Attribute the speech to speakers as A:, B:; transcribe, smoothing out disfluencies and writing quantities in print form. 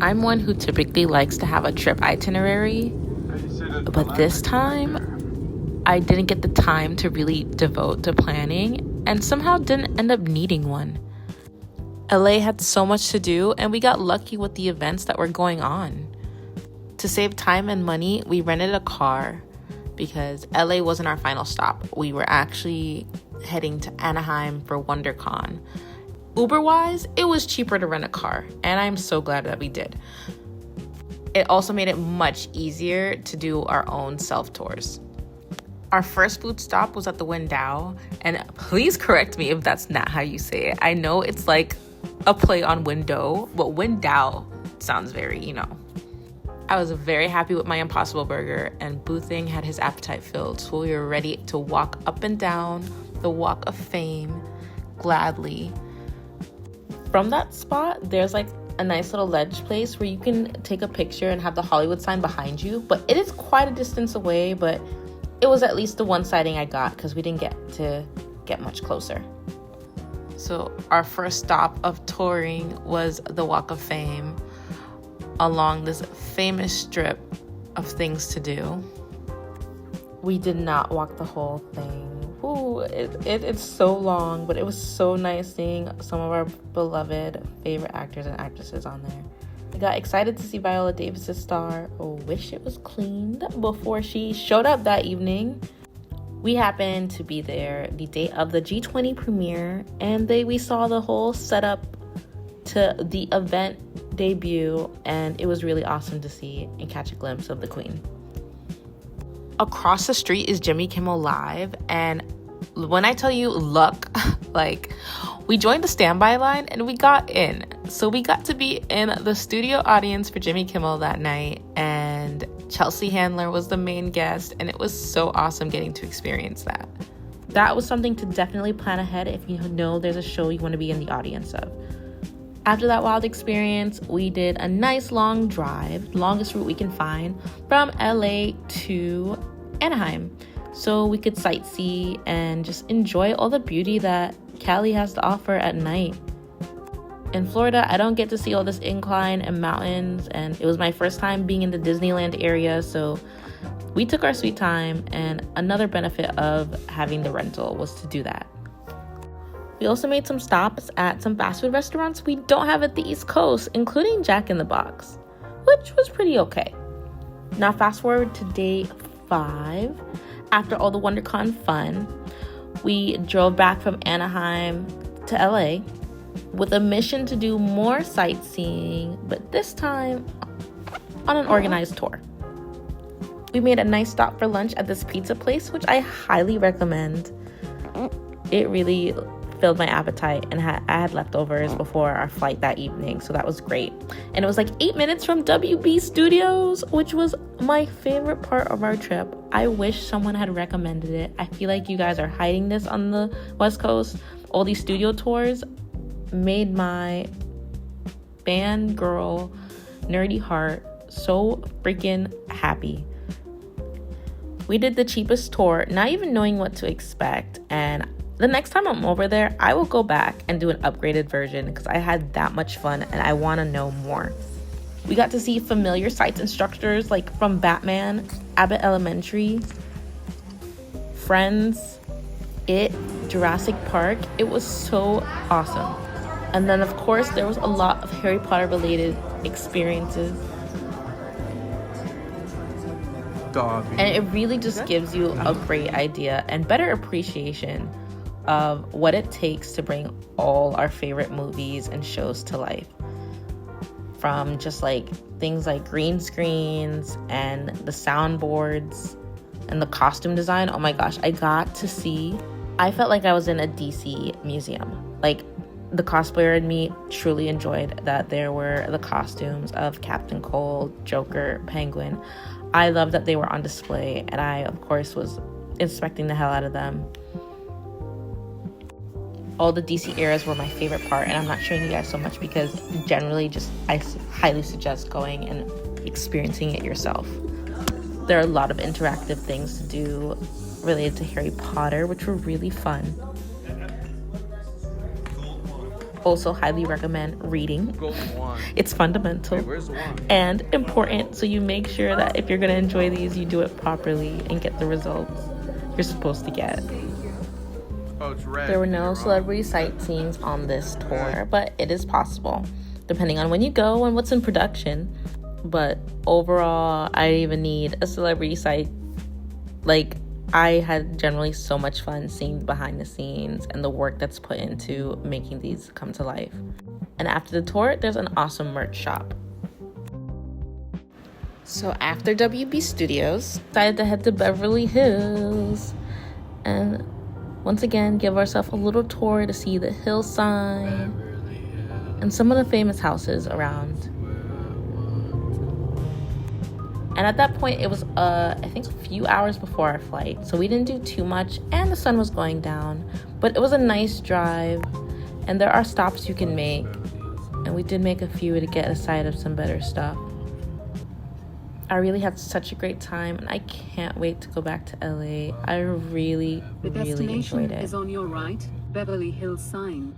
A: I'm one who typically likes to have a trip itinerary, but this time I didn't get the time to really devote to planning and somehow didn't end up needing one. LA had so much to do, and we got lucky with the events that were going on. To save time and money, we rented a car because LA wasn't our final stop. We were actually heading to Anaheim for WonderCon. Uber-wise, it was cheaper to rent a car, and I'm so glad that we did. It also made it much easier to do our own self-tours. Our first food stop was at the Windao, and please correct me if that's not how you say it. I know it's like a play on window, but Windao sounds very, I was very happy with my Impossible Burger, and Boothing had his appetite filled, so we were ready to walk up and down the Walk of Fame gladly. From that spot, there's like a nice little ledge place where you can take a picture and have the Hollywood sign behind you, but it is quite a distance away, but it was at least the one sighting I got because we didn't get much closer. So our first stop of touring was the Walk of Fame along this famous strip of things to do. We did not walk the whole thing. Ooh, it's so long, but it was so nice seeing some of our beloved favorite actors and actresses on there. I got excited to see Viola Davis's star. Wish it was cleaned before she showed up that evening. We happened to be there the day of the G20 premiere, and we saw the whole setup to the event debut, and it was really awesome to see and catch a glimpse of the Queen. Across the street is Jimmy Kimmel Live, and when I tell you luck, we joined the standby line and we got in. So we got to be in the studio audience for Jimmy Kimmel that night, and Chelsea Handler was the main guest, and it was so awesome getting to experience that. That was something to definitely plan ahead if you know there's a show you want to be in the audience of. After that wild experience, we did a nice long drive, longest route we can find, from LA to Anaheim, so we could sightsee and just enjoy all the beauty that Cali has to offer at night. In Florida, I don't get to see all this incline and mountains, and it was my first time being in the Disneyland area, so we took our sweet time, and another benefit of having the rental was to do that. We also made some stops at some fast food restaurants we don't have at the East Coast, including Jack in the Box, which was pretty okay. Now fast forward to day 5. After all the WonderCon fun, we drove back from Anaheim to LA with a mission to do more sightseeing, but this time on an organized tour. We made a nice stop for lunch at this pizza place, which I highly recommend. It really filled my appetite, and I had leftovers before our flight that evening, so that was great. And it was like 8 minutes from WB Studios, which was my favorite part of our trip. I wish someone had recommended it. I feel like you guys are hiding this on the West Coast. All these studio tours made my fangirl nerdy heart so freaking happy. We did the cheapest tour, not even knowing what to expect, and the next time I'm over there, I will go back and do an upgraded version because I had that much fun and I want to know more. We got to see familiar sites and structures like from Batman, Abbott Elementary, Friends, It, Jurassic Park. It was so awesome. And then of course there was a lot of Harry Potter related experiences. And it really just gives you a great idea and better appreciation of what it takes to bring all our favorite movies and shows to life. From just like things like green screens and the soundboards and the costume design. Oh my gosh, I felt like I was in a DC museum. Like, the cosplayer in me truly enjoyed that there were the costumes of Captain Cold, Joker, Penguin. I loved that they were on display, and I of course was inspecting the hell out of them. All the DC eras were my favorite part, and I'm not showing you guys so much because generally I highly suggest going and experiencing it yourself. There are a lot of interactive things to do related to Harry Potter, which were really fun. also highly recommend reading. It's fundamental and important, so you make sure that if you're going to enjoy these, you do it properly and get the results you're supposed to get. There were no celebrity sightseeings on this tour, but it is possible, depending on when you go and what's in production. But overall, I didn't even need a celebrity sight. Like, I had generally so much fun seeing behind the scenes and the work that's put into making these come to life. And after the tour, there's an awesome merch shop. So after WB Studios, decided to head to Beverly Hills and once again give ourselves a little tour to see the hillside and some of the famous houses around. And at that point, it was, I think, a few hours before our flight. So we didn't do too much, and the sun was going down. But it was a nice drive, and there are stops you can make. And we did make a few to get a sight of some better stuff. I really had such a great time, and I can't wait to go back to LA. I really enjoyed it.
B: The destination is on your right, Beverly Hills sign.